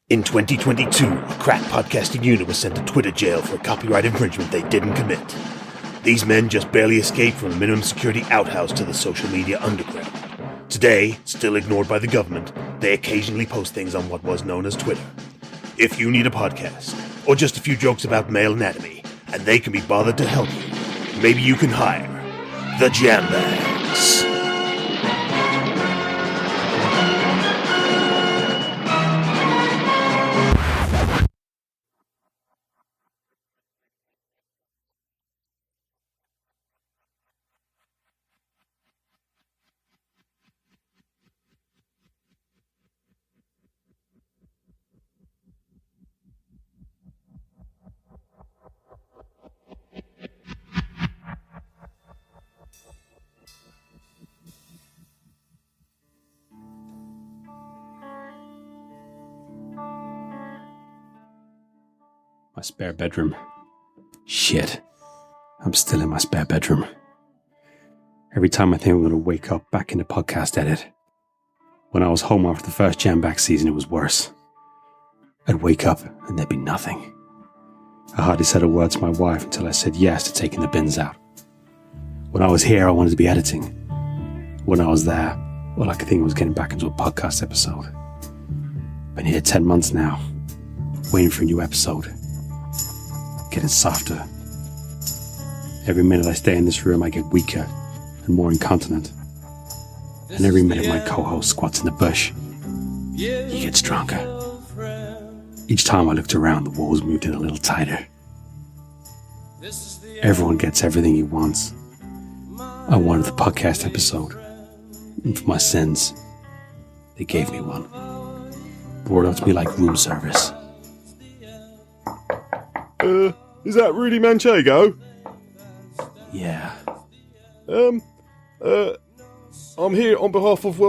In 2022, a crack podcasting unit was sent to Twitter jail for a copyright infringement they didn't commit. These men just barely escaped from a minimum security outhouse to the social media underground. Today, still ignored by the government, they occasionally post things on what was known as Twitter. If you need a podcast, or just a few jokes about male anatomy, and they can be bothered to help you, maybe you can hire the Jambags. My spare bedroom. Shit. I'm still in my spare bedroom. Every time I think I'm going to wake up back in the podcast edit. When I was home after the first Jambags season, it was worse. I'd wake up and there'd be nothing. I hardly said a word to my wife until I said yes to taking the bins out. When I was here, I wanted to be editing. When I was there, all I could think was getting back into a podcast episode. Been here 10 months now, waiting for a new episode. Getting softer. Every minute I stay in this room, I get weaker and more incontinent. And every minute my co-host squats in the bush, he gets stronger. Each time I looked around, the walls moved in a little tighter. Everyone gets everything he wants. I wanted the podcast episode. And for my sins, they gave me one. Brought up to me like room service. Is that Rudy Manchego? Yeah. I'm here on behalf of,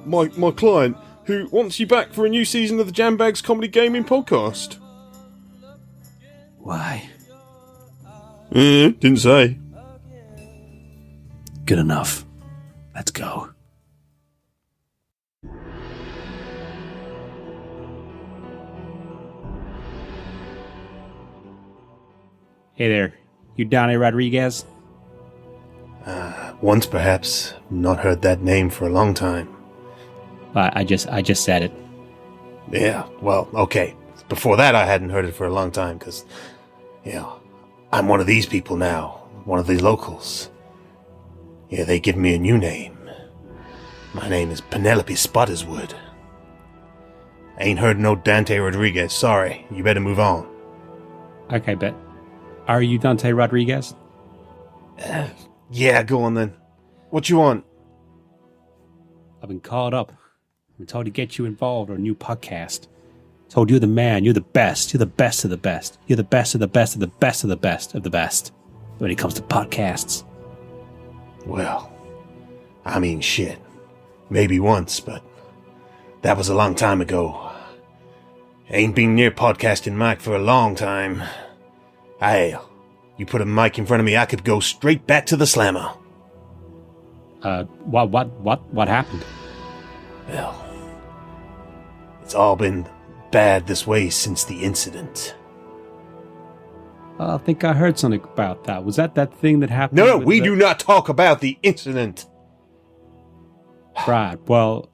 my client, who wants you back for a new season of the Jambags Comedy Gaming Podcast. Why? Didn't say. Good enough. Let's go. Hey there, you Donnie Rodriguez? Once perhaps, not heard that name for a long time. I just said it. Yeah, well, okay. Before that I hadn't heard it for a long time, because, I'm one of these people now. One of the locals. Yeah, they give me a new name. My name is Penelope Spottiswood. Ain't heard no Dante Rodriguez, sorry. You better move on. Okay, bet. Are you Dante Rodriguez? Yeah, go on then. What you want? I've been called up. I've been told to get you involved in a new podcast. Told you're the man, you're the best, you're the best of the best. You're the best of the best of the best of the best of the best when it comes to podcasts. Well, I mean shit. Maybe once, but that was a long time ago. Ain't been near podcasting mic for a long time. Hey, you put a mic in front of me, I could go straight back to the slammer. What happened? Well, it's all been bad this way since the incident. I think I heard something about that. Was that thing that happened? No, we do not talk about the incident. Right, well,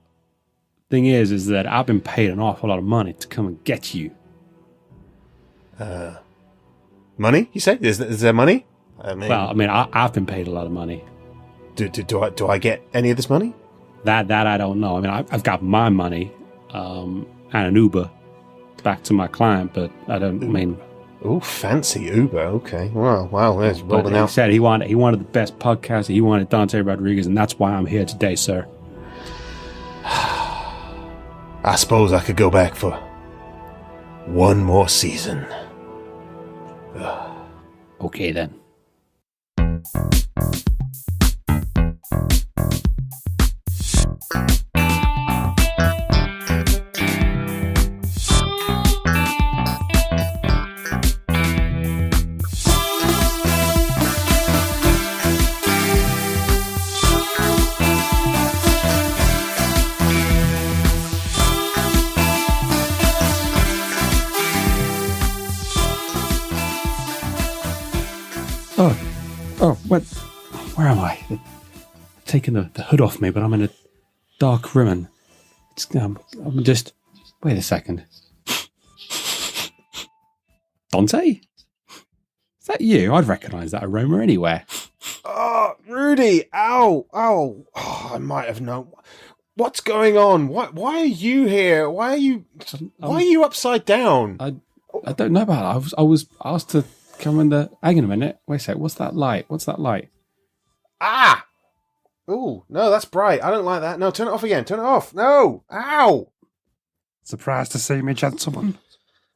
thing is that I've been paid an awful lot of money to come and get you. Money, you say? Is there money? I've been paid a lot of money. Do I get any of this money? That I don't know. I mean, I've got my money and an Uber back to my client, but I don't. I mean, oh, fancy Uber. Okay, wow. There's rolling out. He said he wanted the best podcaster. He wanted Dante Rodriguez, and that's why I'm here today, sir. I suppose I could go back for one more season. Okay then. Oh, where am I? They're taking the hood off me, but I'm in a dark room and I'm just... Wait a second. Dante? Is that you? I'd recognise that aroma anywhere. Oh, Rudy! Ow! Ow! Oh, I might have known. What's going on? Why are you here? Why are you upside down? I don't know about that. I was asked to come in the... Hang on a minute. Wait a sec. What's that light? Ah! Ooh, no, that's bright. I don't like that. No, turn it off again. Turn it off. No! Ow! Surprised to see me, gentlemen.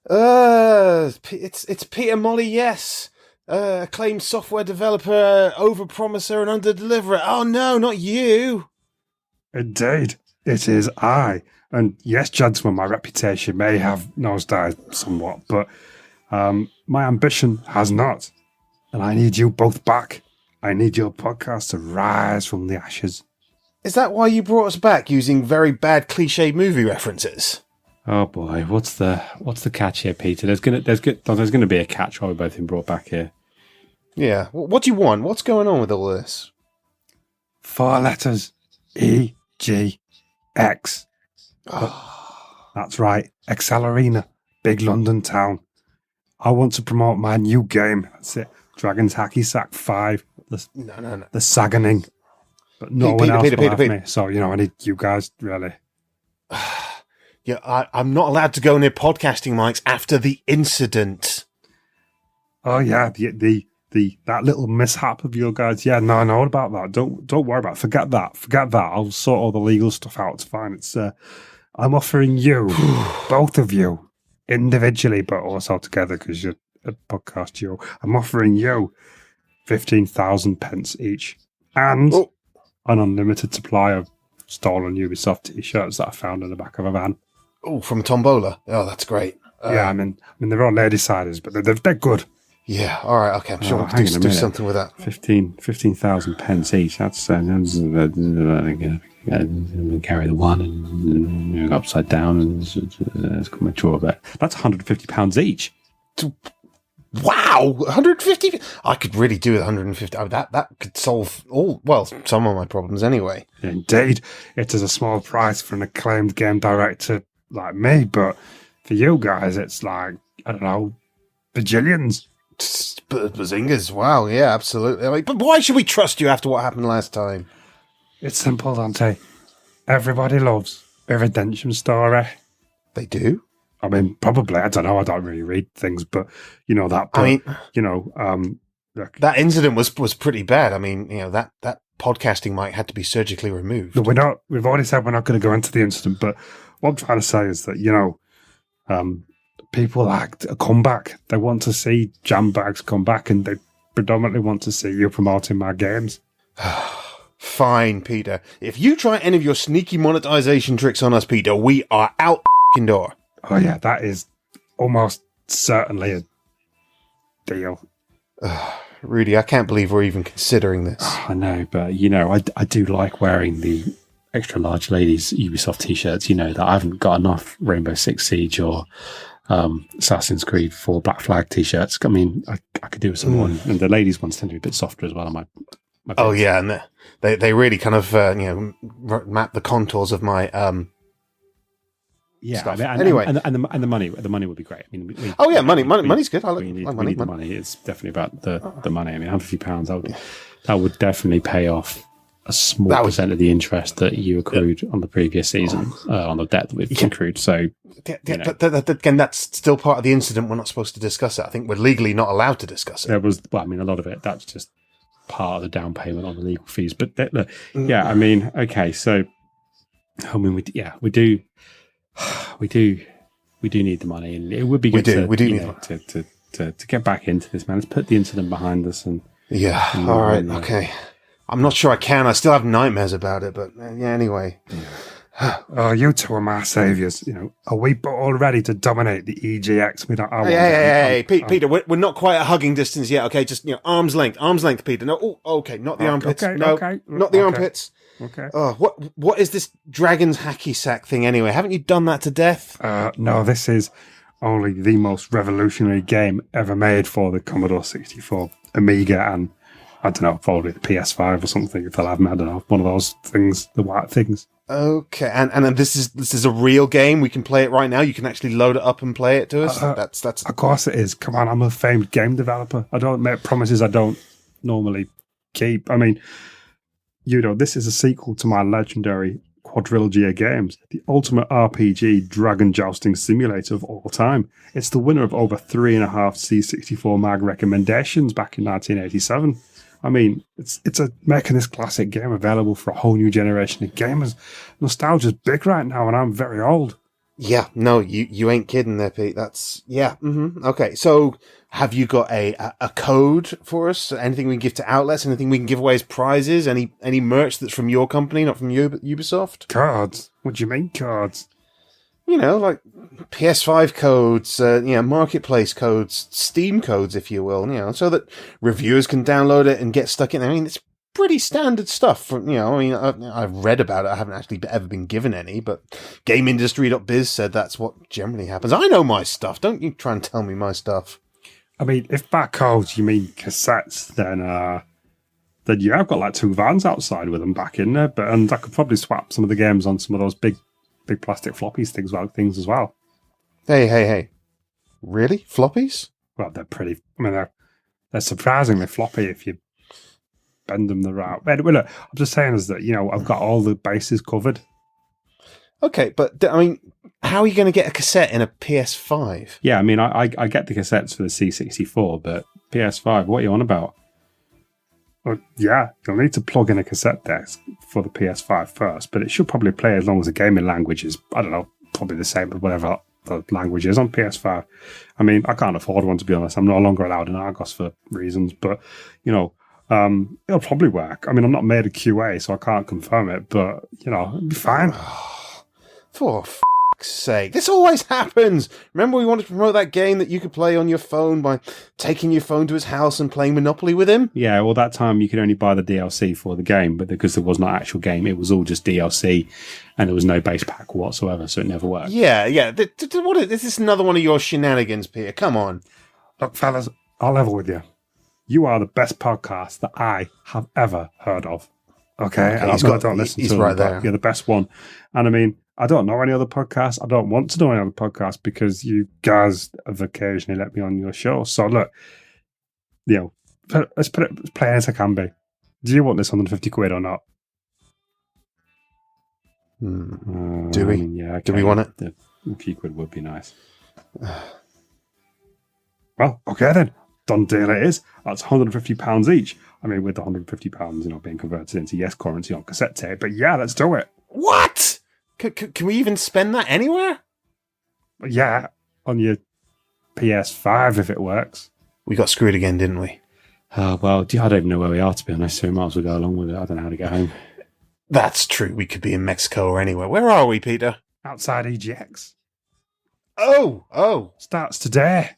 It's Peter Molly, yes. Acclaimed software developer, overpromiser and underdeliverer. Oh no, not you. Indeed, it is I. And yes, gentlemen, my reputation may have nosedived somewhat, but my ambition has not. And I need you both back. I need your podcast to rise from the ashes. Is that why you brought us back, using very bad cliche movie references? Oh boy, what's the catch here, Peter? There's gonna be a catch while we've both been brought back here. Yeah. What do you want? What's going on with all this? 4 letters. EGX. That's right. Excelerina. Big London town. I want to promote my new game. That's it. Dragon's Hacky Sack 5. No. The Saganing. But no one else will have me. So, I need you guys, really. Yeah, I'm not allowed to go near podcasting mics after the incident. Oh, yeah. That little mishap of your guys. Yeah, no, I know about that. Don't worry about it. Forget that. I'll sort all the legal stuff out. It's fine. It's I'm offering you, both of you, individually, but also together because you're a podcast duo. I'm offering you 15,000 pence each and an unlimited supply of stolen Ubisoft t-shirts that I found in the back of a van. Oh, from Tombola. Oh, that's great. Yeah, I mean they're all lady-siders, but they're good. Yeah, all right, okay. I'm sure we can do something with that. 15,000 pence each. That's carry the one and upside down and mature a bit. That's £150 each. Wow, 150. I could really do with 150. Oh, that could solve some of my problems anyway. Indeed, it is a small price for an acclaimed game director like me, but for you guys, it's like, I don't know, bajillions. Bazingas, wow, yeah, absolutely. I mean, but why should we trust you after what happened last time? It's simple, Dante. Everybody loves a redemption story. They do? I mean, probably. I don't know. I don't really read things, but that. But, look, that incident was pretty bad. I mean, that podcasting mic had to be surgically removed. No, we're not. We've already said we're not going to go into the incident, but what I'm trying to say is that people like a comeback. They want to see Jambags come back, and they predominantly want to see you promoting my games. Fine, Peter. If you try any of your sneaky monetization tricks on us, Peter, we are out the door. Oh yeah, that is almost certainly a deal. Rudy, I can't believe we're even considering this. I know, but I do like wearing the extra large ladies Ubisoft t-shirts. That I haven't got enough Rainbow Six Siege or Assassin's Creed 4 Black Flag t-shirts. I mean, I could do with some one, and the ladies ones tend to be a bit softer as well on my oh yeah, and they really kind of map the contours of my yeah. stuff. Anyway, and the money would be great. I mean, money's good. We need the money. It's definitely about the money. I mean, £150 that would definitely pay off a small percent of the interest that you accrued on the previous season on the debt that we've accrued. So, again, that's still part of the incident. We're not supposed to discuss it. I think we're legally not allowed to discuss it. There was, a lot of it. That's just part of the down payment on the legal fees. But yeah, I mean, okay, so I mean, we do need the money, and it would be good to get back into this, man. Let's put the incident behind us, and all right, okay. I'm not sure I can. I still have nightmares about it, but anyway. Yeah. Oh, you two are my saviours. Are we all ready to dominate the EGX? Hey, Peter, we're not quite at hugging distance yet. Okay, just arm's length, Peter. No, okay, not the armpits. Not the armpits. Okay. Oh, what is this Dragon's Hacky Sack thing anyway? Haven't you done that to death? No, this is only the most revolutionary game ever made for the Commodore 64, Amiga, and I don't know, probably the PS5 or something. If they'll have me, I don't know, one of those things, the white things. Okay, and this is a real game. We can play it right now. You can actually load it up and play it to us. That's Of course it is. Come on, I'm a famed game developer. I don't make promises I don't normally keep. I mean, this is a sequel to my legendary quadrilogy of games, the ultimate RPG dragon jousting simulator of all time. It's the winner of over 3.5 C64 Mag recommendations back in 1987. I mean, it's making this classic game available for a whole new generation of gamers. Nostalgia's big right now, and I'm very old. Yeah, no, you ain't kidding there, Pete. That's, yeah. Mm-hmm. Okay, so have you got a code for us? Anything we can give to outlets? Anything we can give away as prizes? Any merch that's from your company, not from Ubisoft? Cards? What do you mean cards? Like PS5 codes, marketplace codes, Steam codes, if you will, so that reviewers can download it and get stuck in. I mean, it's pretty standard stuff. I've read about it. I haven't actually ever been given any, but GameIndustry.biz said that's what generally happens. I know my stuff. Don't you try and tell me my stuff. I mean, if by codes you mean cassettes, then yeah, I've got like 2 vans outside with them back in there, and I could probably swap some of the games on some of those big plastic floppies things as well. Hey. Really? Floppies? Well, they're pretty... I mean, they're surprisingly floppy if you bend them the right way. Well, look, I'm just saying is that, I've got all the bases covered. Okay, but, I mean, how are you going to get a cassette in a PS5? Yeah, I mean, I get the cassettes for the C64, but PS5, what are you on about? Well, yeah, you'll need to plug in a cassette deck for the PS5 first, but it should probably play as long as the gaming language is, I don't know, probably the same as whatever the language is on PS5. I mean, I can't afford one, to be honest. I'm no longer allowed in Argos for reasons, but, it'll probably work. I mean, I'm not made a QA, so I can't confirm it, but, it'll be fine. For f***'s sake. This always happens. Remember we wanted to promote that game that you could play on your phone by taking your phone to his house and playing Monopoly with him? Yeah, well, that time you could only buy the DLC for the game, but because there was no actual game, it was all just DLC, and there was no base pack whatsoever, so it never worked. Yeah. This is another one of your shenanigans, Peter. Come on. Look, fellas, I'll level with you. You are the best podcast that I have ever heard of. Okay? And I don't listen to them, right there. You're the best one. And I mean, I don't know any other podcasts. I don't want to know any other podcasts because you guys have occasionally let me on your show. So look, let's put it as plain as I can be. Do you want this 150 quid or not? Do we? I mean, yeah, okay. Do we want it? The few quid would be nice. Well, okay then. Done deal it is. That's £150 each. I mean, with the £150, being converted into yes currency on cassette tape. But yeah, let's do it. What? Can we even spend that anywhere? Yeah, on your PS5 if it works. We got screwed again, didn't we? Well, I don't even know where we are, to be honest, so we might as well go along with it. I don't know how to get home. That's true. We could be in Mexico or anywhere. Where are we, Peter? Outside EGX. Oh. Starts today.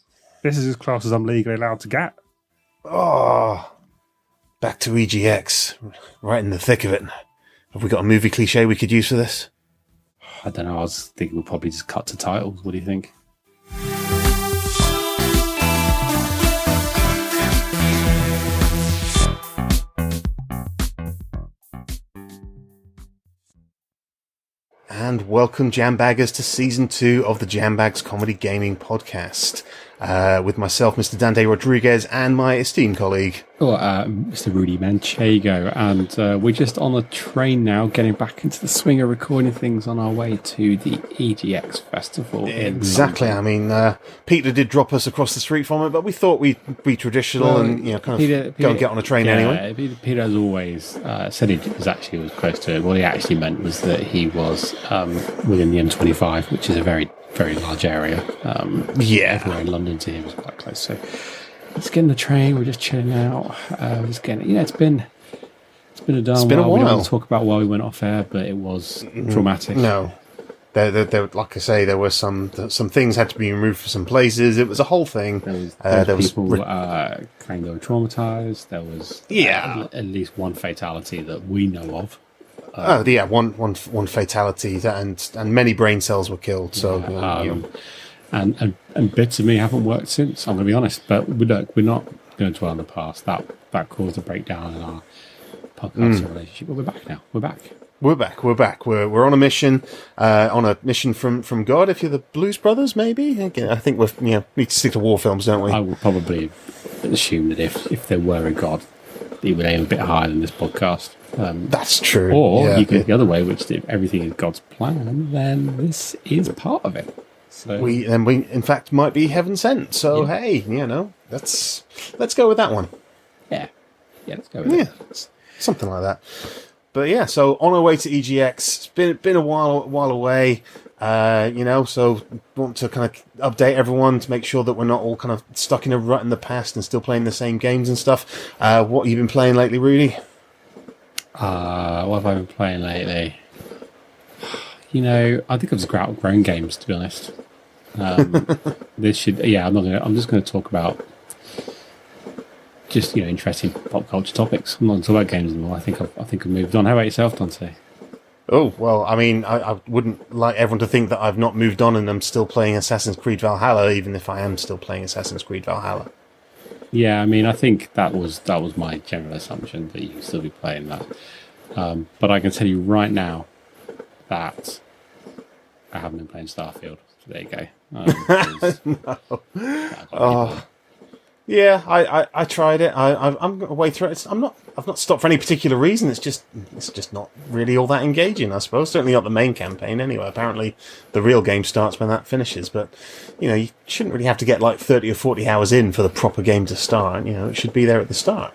This is as close as I'm legally allowed to get. Oh. Back to EGX. Right in the thick of it. Have we got a movie cliche we could use for this? I don't know. I was thinking we'll probably just cut to titles. What do you think? And welcome, Jambaggers, to Season 2 of the Jambags Comedy Gaming Podcast. With myself, Mr. Dante Rodriguez, and my esteemed colleague... Mr. Rudy Manchego. And we're just on a train now, getting back into the swing of recording things on our way to the EGX Festival. Exactly. I mean, Peter did drop us across the street from it, but we thought we'd be traditional and go and get on a train anyway. Peter, as always, said he was close to it. What he actually meant was that he was within the M25, which is a very, very large area. Everywhere in London to him was quite close. So let's get in the train. We're just chilling out. It's been a while. We don't want to talk about why we went off air, but it was traumatic. No, there, like I say, there were some things had to be removed for some places. It was a whole thing. There was people claiming they were traumatized. There was at least one fatality that we know of. One fatality and many brain cells were killed. So and bits of me haven't worked since. I'm going to be honest, but we're not going to dwell on the past. That that caused a breakdown in our podcast relationship. But we're back now. We're back. We're back. We're on a mission. From God. If you're the Blues Brothers, maybe. Again, I think we need to stick to war films, don't we? I would probably assume that if there were a God, he would aim a bit higher than this podcast. That's true. Or you could go the other way, which if everything is God's plan, then this is part of it. So we in fact might be heaven sent. So hey, let's go with that one. Yeah, let's go with it. Something like that. But yeah, so on our way to EGX. It's been a while away. So want to kind of update everyone to make sure that we're not all kind of stuck in a rut in the past and still playing the same games and stuff. What have you been playing lately, Rudy? What have I been playing lately? I think I've just outgrown games, to be honest. I'm just going to talk about just interesting pop culture topics. I'm not going to talk about games anymore. I think I've moved on. How about yourself, Dante? Oh, well, I mean, I wouldn't like everyone to think that I've not moved on and I'm still playing Assassin's Creed Valhalla, even if I am still playing Assassin's Creed Valhalla. Yeah, I mean, I think that was my general assumption, that you can still be playing that. But I can tell you right now that I haven't been playing Starfield. So there you go. No. Yeah, I tried it. I'm going to wait through it. I've not stopped for any particular reason. It's just not really all that engaging, I suppose. Certainly not the main campaign anyway. Apparently the real game starts when that finishes. But, you shouldn't really have to get like 30 or 40 hours in for the proper game to start. It should be there at the start.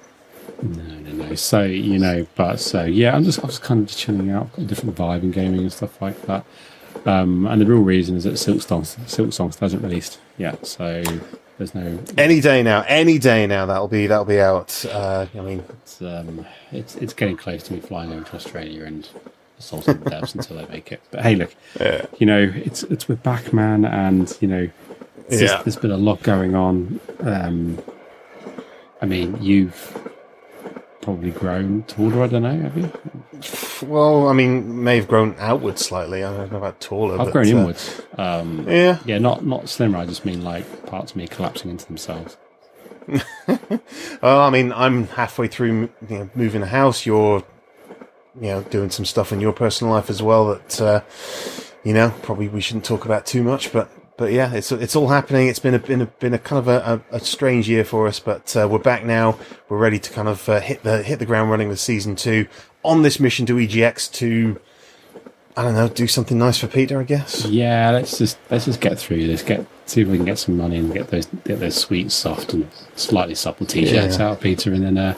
No. So, I was kind of just chilling out, got a different vibe in gaming and stuff like that. And the real reason is that Silk Songs hasn't released yet, so there's no any day now that'll be out. It's getting close to me flying over to Australia and assaulting the devs until they make it. But hey, look, it's we're back, man, and there's been a lot going on. You've probably grown taller, I don't know, have you? Well, I mean, may have grown outwards slightly. I don't know about taller. I've grown inwards. Yeah, not slimmer. I just mean like parts of me collapsing into themselves. Well, I mean, I'm halfway through moving a house. You're doing some stuff in your personal life as well that probably we shouldn't talk about too much, but yeah, it's all happening. It's been a kind of a strange year for us, but we're back now. We're ready to kind of hit the ground running with season 2 on this mission to EGX to, I don't know, do something nice for Peter, I guess. Yeah, let's just get through this. See if we can get some money and get those sweet, soft, and slightly supple t-shirts out of Peter, and then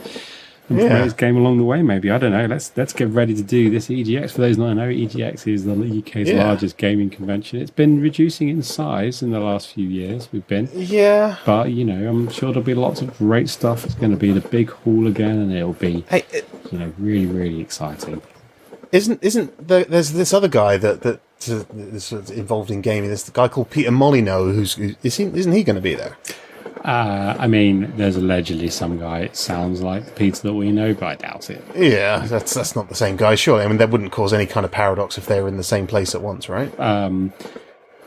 play his game along the way. Maybe, I don't know. Let's get ready to do this EGX. For those not know, EGX is the UK's largest gaming convention. It's been reducing in size in the last few years. But I'm sure there'll be lots of great stuff. It's going to be the big hall again, and it'll be really, really exciting. There's this other guy that is involved in gaming. There's the guy called Peter Molyneux. Isn't he going to be there? There's allegedly some guy, it sounds like the Peter that we know, but I doubt it. Yeah, that's not the same guy, surely. I mean, that wouldn't cause any kind of paradox if they were in the same place at once, right?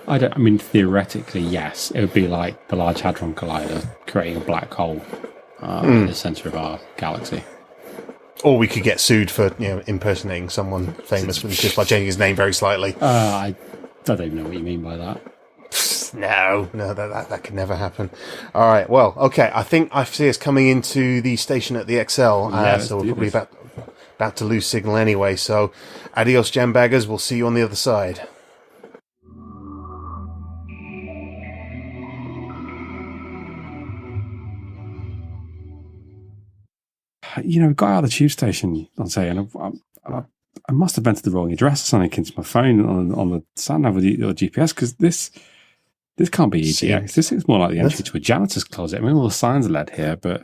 Theoretically, yes. It would be like the Large Hadron Collider creating a black hole in the centre of our galaxy. Or we could get sued for impersonating someone famous just by changing his name very slightly. I don't even know what you mean by that. No, that could never happen. All right, well, okay. I think I see us coming into the station at the XL, so we're probably about to lose signal anyway. So, adios, Jambaggers. We'll see you on the other side. Got out of the tube station, I'd say, and I must have entered the wrong address or something into my phone on the sat nav or GPS, because this can't be EGX. This is more like the entry to a janitor's closet. I mean, all the signs are led here, but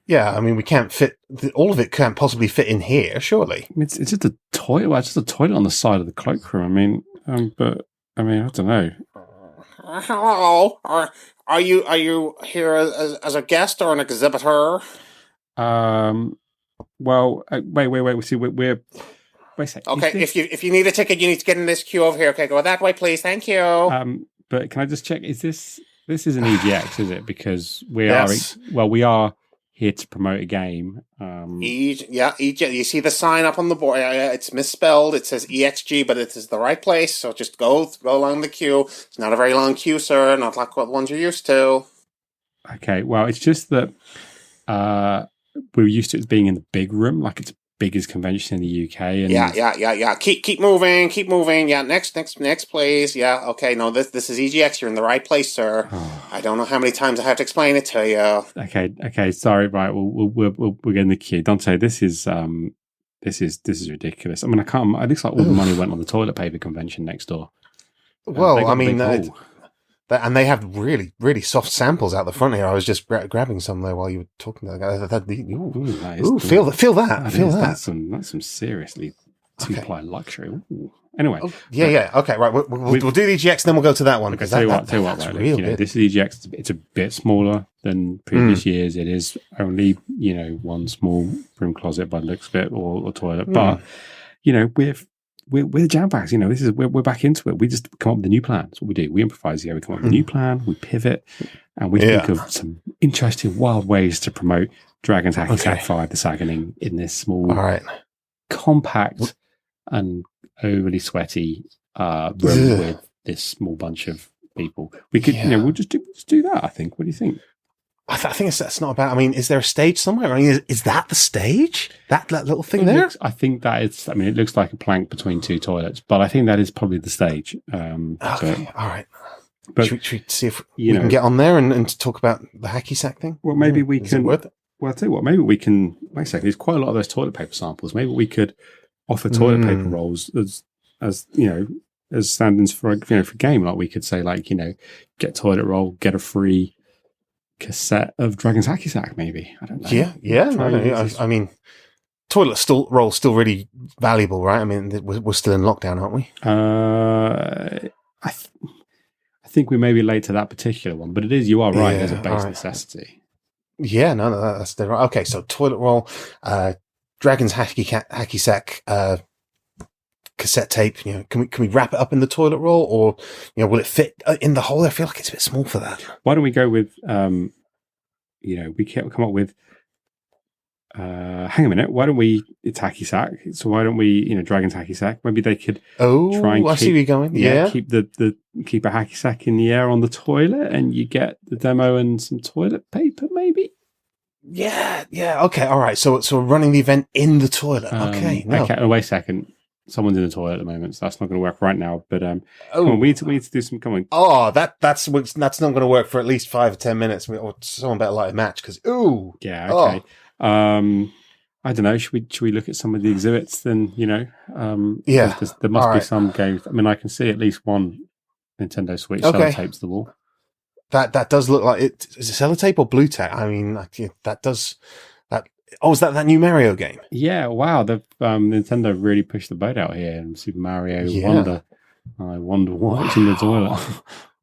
yeah, I mean, we can't fit all of it. Can't possibly fit in here, surely. It's just a toilet. Well, it's just a toilet on the side of the cloakroom. I don't know. Hello. Are you here as a guest or an exhibitor? Well, wait. See, we're. Wait a second. Okay, if you need a ticket, you need to get in this queue over here. Okay, go that way, please. Thank you. But can I just check? Is this is an EGX? Is it? Because we yes. we are here to promote a game. You see the sign up on the board. It's misspelled. It says EXG, but it is the right place. So just go along the queue. It's not a very long queue, sir. Not like what ones you're used to. Okay, well, it's just that we're used to it being in the big room, like it's the biggest convention in the UK. And Yeah. Keep moving. Yeah, next, please. Yeah, okay. No, this is EGX. You're in the right place, sir. I don't know how many times I have to explain it to you. Okay. Sorry. Right. We'll get in the queue. Dante, this is ridiculous. I mean, I can't. It looks like all the money went on the toilet paper convention next door. Well, I mean, and they have really, really soft samples out the front here. I was just grabbing some there while you were talking. Feel that. That's some seriously two-ply luxury. Ooh. Anyway. Okay, right. We'll do the EGX, then we'll go to that one. Okay, tell you what, right, real good. This is EGX. It's a bit smaller than previous years. It is only, one small room closet by the looks of it, or toilet. But, we're Jambags. We're back into it. We just come up with a new plan. That's what we do. We improvise. We come up with a new plan. We pivot, and we think of some interesting, wild ways to promote Dragon's Hacky Sack 5: The Saganing in this small, compact, and overly sweaty room with this small bunch of people. We could, we'll just do that. I think. What do you think? I think that's not about. I mean, is there a stage somewhere? I mean, is that the stage? That little thing there? I think that is. I mean, it looks like a plank between two toilets, but I think that is probably the stage. Okay, all right. But should we see if we can get on there and talk about the hacky sack thing? Well, maybe we is can. It worth it? Well, I'll tell you what. Maybe we can. Wait a second. There's quite a lot of those toilet paper samples. Maybe we could offer toilet paper rolls as stand-ins for game. Like we could say, get toilet roll, get a free cassette of Dragon's Hacky Sack, maybe. I don't know. Yeah. I mean, toilet roll still really valuable, right? I mean, we're still in lockdown, aren't we? I think we may be late to that particular one, but it is. You are right. There's a base necessity. Yeah, no, that's the right. Okay, so toilet roll, Dragon's Hacky Sack, cassette tape. Can we wrap it up in the toilet roll, or will it fit in the hole? I feel like it's a bit small for that. Why don't we go with we can't come up with hang a minute, why don't we it's hacky sack, so why don't we Dragon's Hacky Sack, maybe they could try and I see where you're going. Keep keep a hacky sack in the air on the toilet, and you get the demo and some toilet paper, maybe. Okay, all right, so we're running the event in the toilet. Okay, wait a second. Someone's in the toilet at the moment, so that's not going to work right now. But come on, we need to do some. Come on. Oh, that's not going to work for at least 5 or 10 minutes. Or someone better light a match because yeah, okay. I don't know. Should we look at some of the exhibits? Then there must be some games. I mean, I can see at least one Nintendo Switch sellotapes to the wall. That does look like it. Is it sellotape or blue tack? I mean, that does. Oh, is that new Mario game? Yeah, wow. The Nintendo really pushed the boat out here in Super Mario Wonder. I wonder what's in the toilet.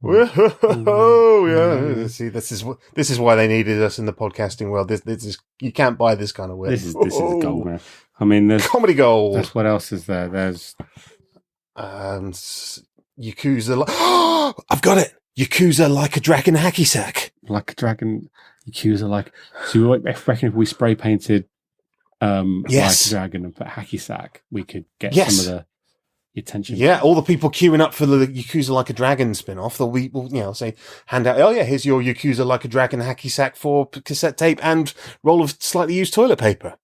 Whoa, yeah. See, this is why they needed us in the podcasting world. This is, you can't buy this kind of work. This is gold, man. I mean, there's comedy gold. That's what else is there? There's Yakuza. I've got it. Yakuza Like a Dragon Hacky Sack. Like a Dragon. Yakuza like. So I reckon if we spray painted Like a Dragon and put Hacky Sack, we could get some of the attention. Yeah, all the people queuing up for the Yakuza Like a Dragon spin-off, they'll say, hand out, here's your Yakuza Like a Dragon Hacky Sack for cassette tape and roll of slightly used toilet paper.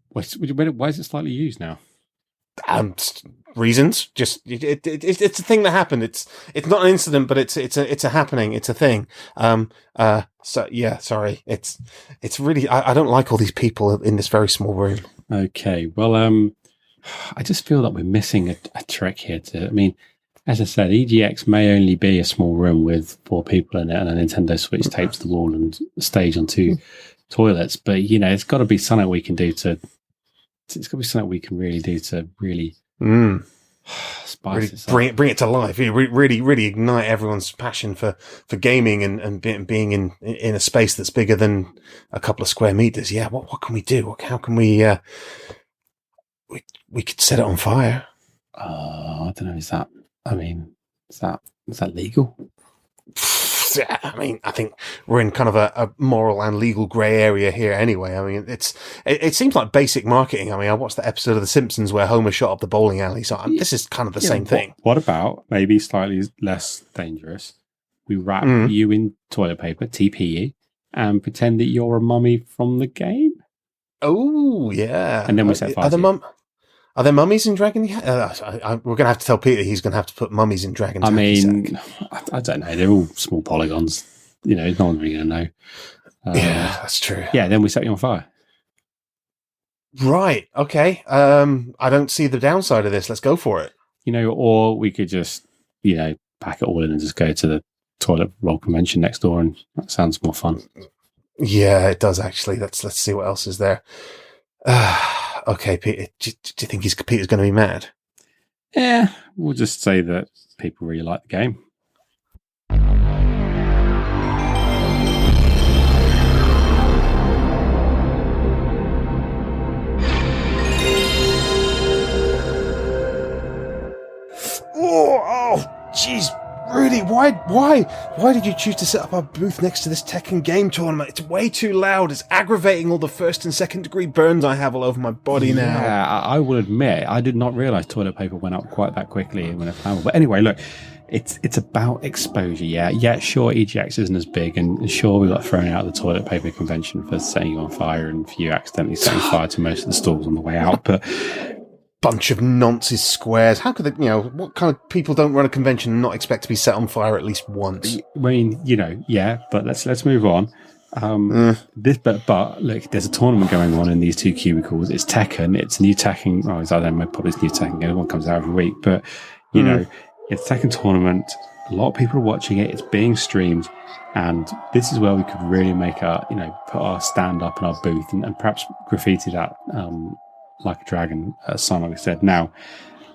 Why is it slightly used now? Reasons. Just it's a thing that happened. It's not an incident, but it's a happening. It's a thing. Sorry. It's really I don't like all these people in this very small room. Okay. Well, I just feel that we're missing a trick here. I mean, as I said, EGX may only be a small room with 4 people in it and a Nintendo Switch taped to the wall and a stage on 2 toilets. But it's got to be something we can do to. It's got to be something we can really do to really spice this up. Bring it to life. Really ignite everyone's passion for gaming and being in a space that's bigger than a couple of square meters. Yeah. What can we do? How can we? We could set it on fire. I don't know. Is that legal? I mean, I think we're in kind of a moral and legal grey area here anyway. I mean, it seems like basic marketing. I mean, I watched the episode of The Simpsons where Homer shot up the bowling alley, so this is kind of the same thing. What about, maybe slightly less dangerous, we wrap you in toilet paper, TPE, and pretend that you're a mummy from the game? Oh, yeah. And then we set fire to you. Are there mummies in Dragon? We're going to have to tell Peter he's going to have to put mummies in Dragon. I mean, I don't know. They're all small polygons. You know, no one's really going to know. Yeah, that's true. Yeah, then we set you on fire. Right. Okay. I don't see the downside of this. Let's go for it. You know, or we could just, you know, pack it all in and just go to the toilet roll convention next door, and that sounds more fun. Yeah, it does actually. Let's see what else is there. Okay, Peter. Do you think Peter's going to be mad? Yeah, we'll just say that people really like the game. Oh, jeez. Rudy, why did you choose to set up our booth next to this Tekken game tournament? It's way too loud. It's aggravating all the first and second degree burns I have all over my body now. Yeah, I will admit, I did not realise toilet paper went up quite that quickly when it flammable. But anyway, look, it's about exposure, yeah. Yeah, sure, EGX isn't as big, and sure, we got thrown out of the toilet paper convention for setting you on fire and for you accidentally setting fire to most of the stalls on the way out, but... bunch of nonsense squares. How could they, what kind of people don't run a convention and not expect to be set on fire at least once? I mean, yeah, but let's move on. But look, there's a tournament going on in these two cubicles. It's Tekken. It's new Tekken. I don't know, probably it's new Tekken. Everyone comes out every week, but it's Tekken tournament. A lot of people are watching it. It's being streamed, and this is where we could really make put our stand up in our booth and perhaps graffiti that. Like a dragon, sign like we said. Now,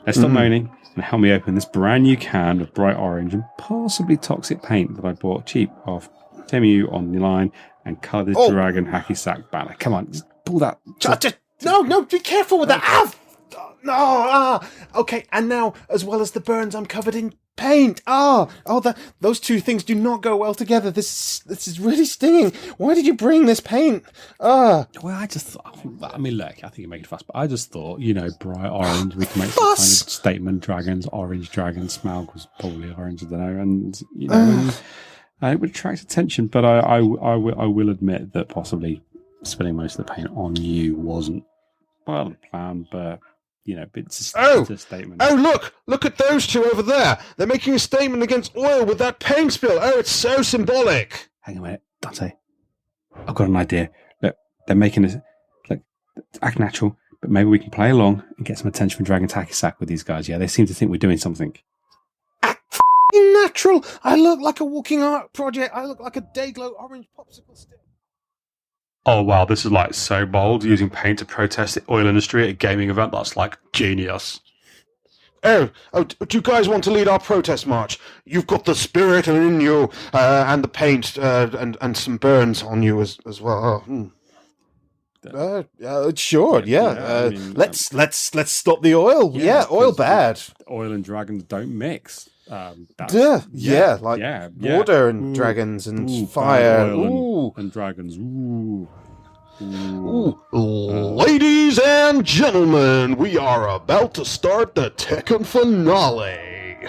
let's stop moaning and help me open this brand new can of bright orange and possibly toxic paint that I bought cheap off Temu on the line and colour this dragon hacky sack banner. Come on, just pull that. No, be careful with that. Okay, and now, as well as the burns, I'm covered in paint. Those two things do not go well together. This is really stinging. Why did you bring this paint? Well, I just thought, I mean, look, I think you're making fuss, but I just thought, bright orange, we can make some kind of statement dragons, orange dragon. Smaug was probably orange, I don't know, and, it would attract attention, but I will admit that possibly spilling most of the paint on you wasn't well the plan, but... it's a statement. Oh, look at those two over there. They're making a statement against oil with that paint spill. Oh, it's so symbolic. Hang on a minute, Dante. I've got an idea. Look, they're making this, act natural, but maybe we can play along and get some attention from Dragon Takisak with these guys. Yeah, they seem to think we're doing something. Act natural? I look like a walking art project. I look like a Dayglow orange popsicle stick. Oh, wow, this is so bold, using paint to protest the oil industry at a gaming event. That's genius. Oh, do you guys want to lead our protest march? You've got the spirit in you, and the paint, and some burns on you as well. Sure, yeah. Let's stop the oil. Yeah, oil bad. Oil and dragons don't mix. Water and dragons and fire. And dragons. Ladies and gentlemen, we are about to start the Tekken finale.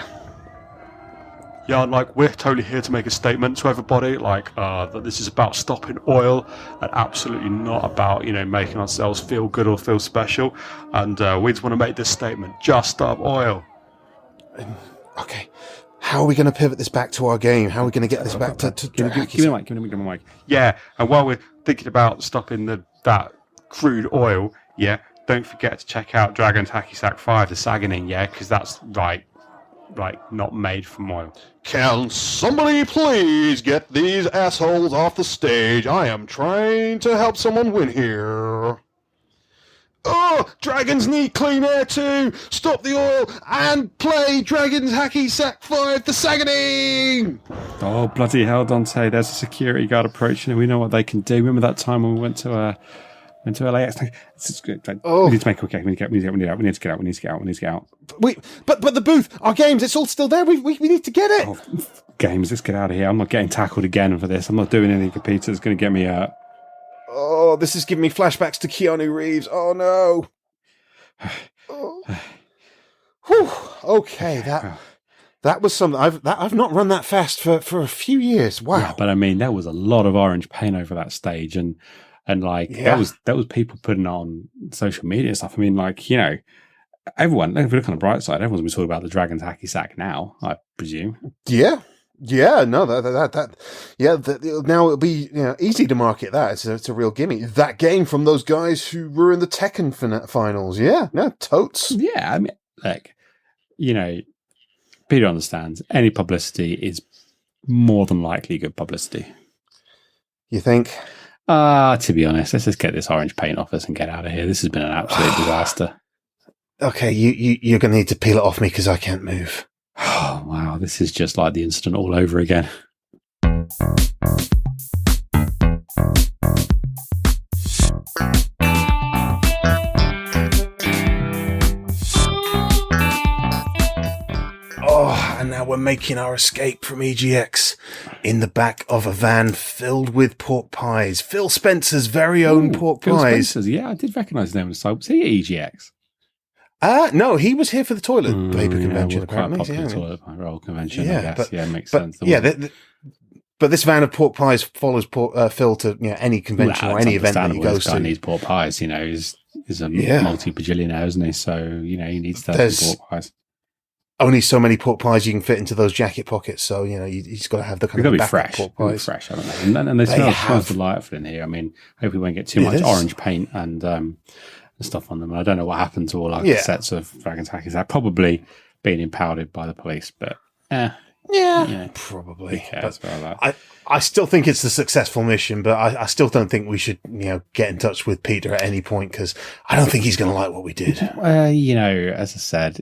Yeah, we're totally here to make a statement to everybody, that this is about stopping oil and absolutely not about, making ourselves feel good or feel special. And we just want to make this statement, just stop oil. Okay. How are we going to pivot this back to our game? How are we going to get this back to give me the mic. Yeah, and while we're thinking about stopping that crude oil, yeah, don't forget to check out Dragon's Hacky Sack 5, the Saganing, yeah, because that's not made from oil. Can somebody please get these assholes off the stage? I am trying to help someone win here. Oh, dragons need clean air too! Stop the oil and play Dragon's Hacky Sack 5, the Saganing! Oh, bloody hell, Dante, there's a security guard approaching and we know what they can do. Remember that time when we went to LAX? We need to make it okay. We need to get out. Wait, but the booth, our games, it's all still there. We need to get it. Oh, games. Let's get out of here. I'm not getting tackled again for this. I'm not doing anything for Peter. It's going to get me hurt. Oh, this is giving me flashbacks to Keanu Reeves. Oh, no. Oh. Whew. Okay, that was something. I've not run that fast for a few years. Wow. Yeah, but I mean, there was a lot of orange paint over that stage, and that was people putting on social media and stuff. I mean, like, you know, everyone. If we look on the bright side, everyone's been talking about the Dragon's Hacky Sack now, I presume. Yeah, no, now it'll be, you know, easy to market that. It's a real gimme. That game from those guys who were in the Tekken finals. Yeah, no, totes. Yeah, I mean, like, you know, Peter understands any publicity is more than likely good publicity. You think? To be honest, let's just get this orange paint off us and get out of here. This has been an absolute disaster. Okay, you're going to need to peel it off me because I can't move. Oh, wow. This is just like the incident all over again. Oh, and now we're making our escape from EGX in the back of a van filled with pork pies. Phil Spencer's very own pork Phil pies. Spencer's, yeah, I did recognise the name of the site. Was he at EGX? No, he was here for the toilet paper convention. Quite a apparently, popular toilet paper roll convention, I guess. Yeah, it makes sense. But this van of pork pies follows Phil to, you know, any convention or any event that he goes to. He needs pork pies, you know. He's a multi-bajillionaire, isn't he? So, you know, he needs to have some pork pies. Only so many pork pies you can fit into those jacket pockets, so, you know, he's got to have the kind of backup pork pies. Fresh, I don't know. And they smell delightful in here. I mean, hope we won't get too much orange paint and stuff on them. I don't know what happened to all our sets of Dragon's Hacky Sack. Probably being impounded by the police, but probably. Who cares about that? I still think it's a successful mission, but I still don't think we should, you know, get in touch with Peter at any point because I don't think he's going to like what we did. You know, as I said,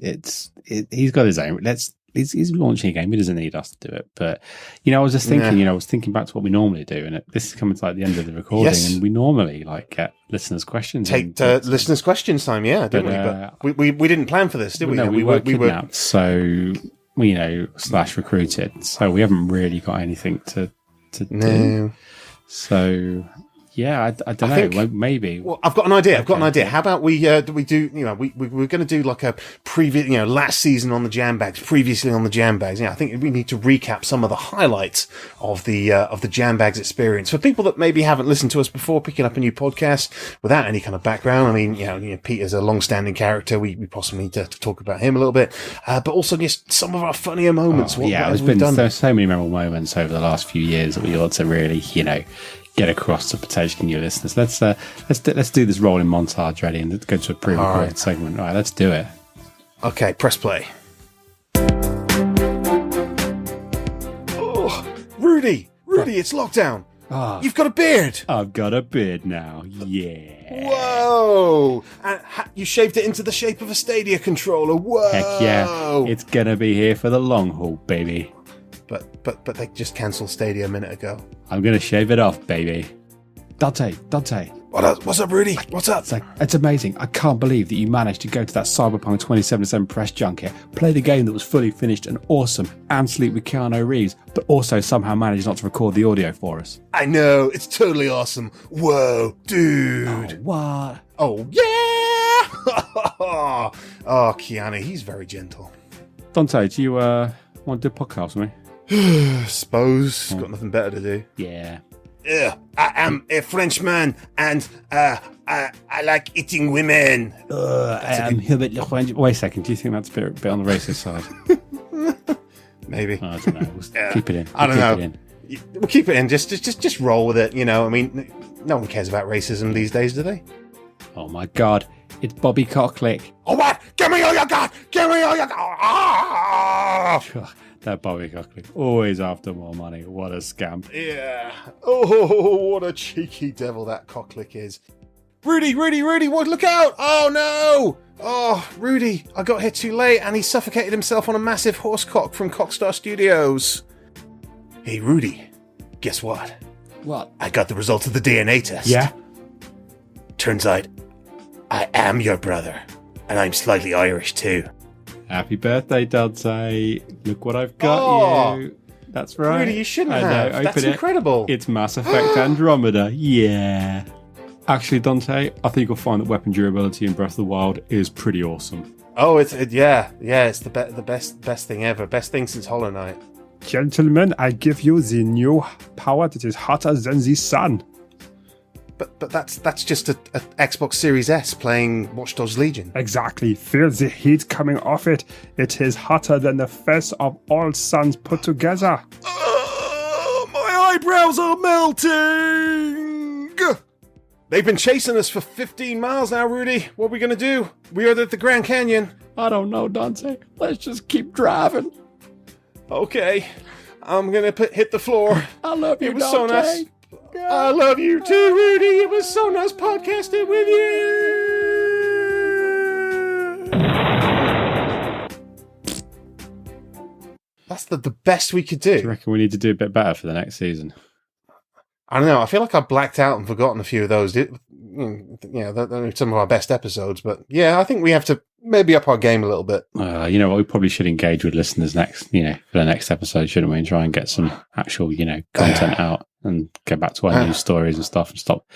he's got his own. He's launching a game. He doesn't need us to do it. But, you know, I was just thinking, I was thinking back to what we normally do. And this is coming to like the end of the recording. Yes. And we normally like get listeners' questions. Take listeners' questions time, didn't we? But we didn't plan for this, did we? No, we were kidnapped. So, you know, / recruited. So we haven't really got anything to do. So... Yeah, I don't know. Maybe. Well, I've got an idea. How about we do? You know, we're going to do like a previous. You know, last season on the Jambags, previously on the Jambags. Yeah, I think we need to recap some of the highlights of the Jambags experience for people that maybe haven't listened to us before, picking up a new podcast without any kind of background. I mean, you know Peter's a long-standing character. We possibly need to talk about him a little bit, but also just some of our funnier moments. There's so many memorable moments over the last few years that we ought to really, you know, get across to potentially new listeners. Let's do this rolling montage ready and go to a pre-recorded segment. All right, let's do it. Okay, press play. Oh, Rudy, it's lockdown. Oh, you've got a beard. I've got a beard now. Yeah. Whoa! And you shaved it into the shape of a Stadia controller. Whoa! Heck yeah! It's gonna be here for the long haul, baby. But they just cancelled Stadia a minute ago. I'm going to shave it off, baby. Dante. What's up, Rudy? What's up? It's amazing. I can't believe that you managed to go to that Cyberpunk 2077 press junket, play the game that was fully finished and awesome, and sleep with Keanu Reeves, but also somehow managed not to record the audio for us. I know. It's totally awesome. Whoa, dude. Oh, what? Oh, yeah! Oh, Keanu, he's very gentle. Dante, do you want to do a podcast with me? Suppose. Got nothing better to do. Yeah. I am a Frenchman and I like eating women. I am Hubert Le French. Wait a second. Do you think that's a bit on the racist side? Maybe. I don't know. We'll keep it in. I don't know. We'll keep it in. Just roll with it. You know, I mean, no one cares about racism these days, do they? Oh my God. It's Bobby Cocklick. Oh, what? Give me all you got! Give me all you got! Ah! That Bobby Cocklick, always after more money. What a scamp. Yeah. Oh, what a cheeky devil that Cocklick is. Rudy, what? Look out! Oh, no! Oh, Rudy, I got here too late and he suffocated himself on a massive horse cock from Cockstar Studios. Hey, Rudy, guess what? What? I got the results of the DNA test. Yeah? Turns out, I am your brother, and I'm slightly Irish too. Happy birthday, Dante. Look what I've got you. That's right. Rudy, you shouldn't I know, have. open That's it. incredible. It's Mass Effect Andromeda. Yeah. Actually, Dante, I think you'll find that weapon durability in Breath of the Wild is pretty awesome. Oh, it's it's the best thing ever. Best thing since Hollow Knight. Gentlemen, I give you the new power that is hotter than the sun. But that's just a Xbox Series S playing Watch Dogs Legion. Exactly. Feel the heat coming off it. It is hotter than the face of all suns put together. My eyebrows are melting. They've been chasing us for 15 miles now, Rudy. What are we going to do? We are at the Grand Canyon. I don't know, Dante. Let's just keep driving. Okay. I'm going to hit the floor. I love you, It was Dante. so nice. I love you too, Rudy. It was so nice podcasting with you. That's the best we could Do you do. reckon we need to do a bit better for the next season? I don't know. I feel like I blacked out and forgotten a few of those. They're some of our best episodes. But yeah, I think we have to maybe up our game a little bit. You know what? We probably should engage with listeners next, for the next episode, shouldn't we? And try and get some actual, content out and get back to our news stories and stuff and stop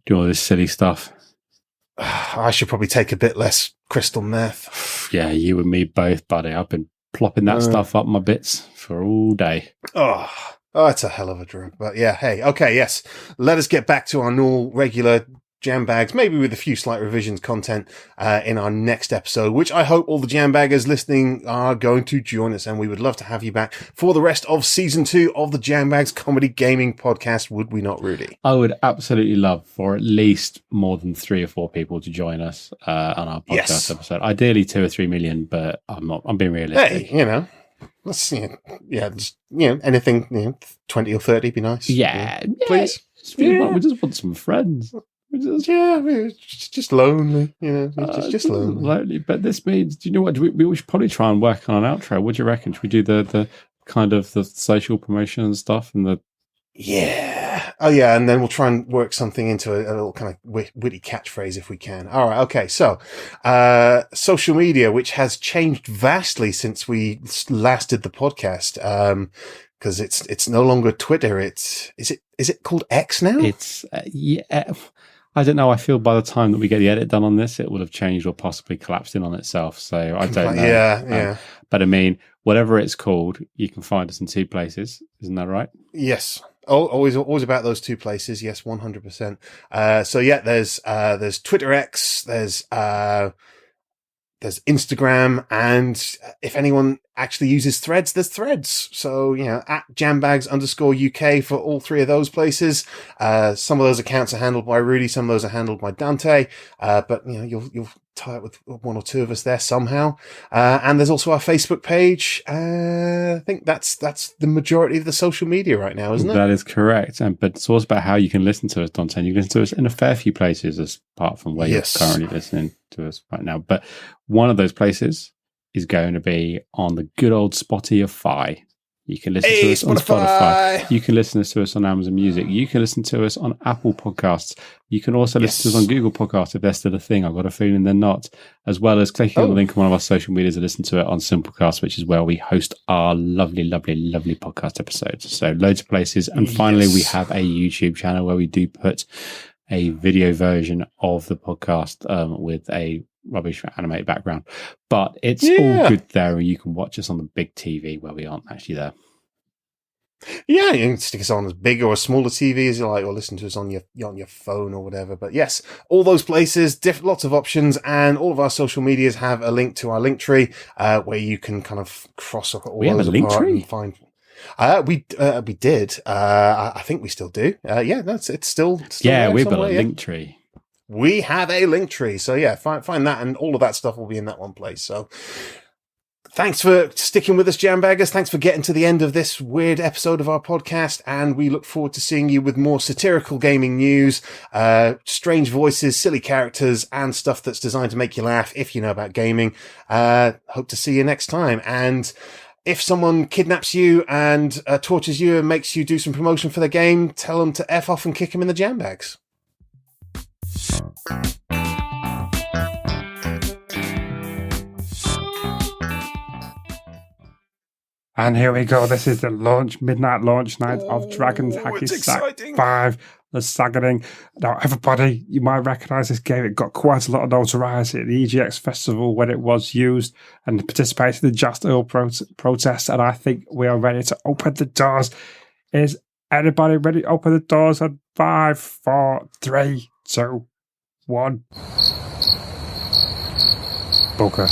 doing all this silly stuff. I should probably take a bit less crystal meth. Yeah, you and me both, buddy. I've been plopping that stuff up my bits for all day. Oh, it's a hell of a drug. But yeah, hey, okay, yes. Let us get back to our normal, regular Jambags, maybe with a few slight revisions content in our next episode, which I hope all the Jambaggers listening are going to join us, and we would love to have you back for the rest of Season 2 of the Jambags Comedy Gaming Podcast, would we not, Rudy? I would absolutely love for at least more than 3 or 4 people to join us on our podcast episode. Ideally 2 or 3 million, but I'm being realistic. Hey, let's, anything, 20 or 30 be nice. Yeah. Please. We just want some friends. It's just lonely, it's just lonely. But this means, do you know what? We should probably try and work on an outro. What do you reckon? Should we do the kind of the social promotion and stuff and the... Yeah. Oh, yeah. And then we'll try and work something into a little kind of witty catchphrase if we can. All right. Okay. So, social media, which has changed vastly since we last did the podcast. Cause it's no longer Twitter. Is it called X now? It's, yeah. I don't know. I feel by the time that we get the edit done on this, it will have changed or possibly collapsed in on itself. So I don't know. Yeah. But I mean, whatever it's called, you can find us in 2 places. Isn't that right? Yes. Always about those 2 places. Yes, 100%. So yeah, there's Twitter X, there's Instagram, and if anyone actually uses Threads, there's Threads. So, at Jambags_UK for all 3 of those places. Some of those accounts are handled by Rudy, some of those are handled by Dante. But, you'll tie it with 1 or 2 of us there somehow. And there's also our Facebook page. I think that's the majority of the social media right now, isn't it? That is correct. But it's also about how you can listen to us, Dante. You can listen to us in a fair few places apart from where you're currently listening to us right now. But one of those places is going to be on the good old Spotify. You can listen to us on Spotify. You can listen to us on Amazon Music. You can listen to us on Apple Podcasts. You can also listen to us on Google Podcasts if they're still a thing. I've got a feeling they're not. As well as clicking on the link on one of our social medias to listen to it on Simplecast, which is where we host our lovely, lovely, lovely podcast episodes. So loads of places. And finally, we have a YouTube channel where we do put a video version of the podcast with a rubbish animated background, but it's all good there, and you can watch us on the big TV where we aren't actually there. Yeah, you can stick us on as big or as small a TV as you like, or listen to us on your phone or whatever. But yes, all those places, lots of options, and all of our social medias have a link to our link tree where you can kind of cross up all those apart and find. We did. I think we still do. It's still yeah. We've got a link tree. We have a link tree. So yeah, find that, and all of that stuff will be in that one place. So thanks for sticking with us, Jambaggers. Thanks for getting to the end of this weird episode of our podcast, and we look forward to seeing you with more satirical gaming news, strange voices, silly characters, and stuff that's designed to make you laugh if you know about gaming. Hope to see you next time. And if someone kidnaps you and tortures you and makes you do some promotion for their game, tell them to F off and kick them in the Jambags. And here we go. This is the midnight launch night of Dragon's Hacky Sack 5, the Saganing. Now, everybody, you might recognise this game. It got quite a lot of notoriety at the EGX Festival when it was used and participated in the Just Oil protest. And I think we are ready to open the doors. Is anybody ready to open the doors on 5, 4, 3, 2, 1? Booker.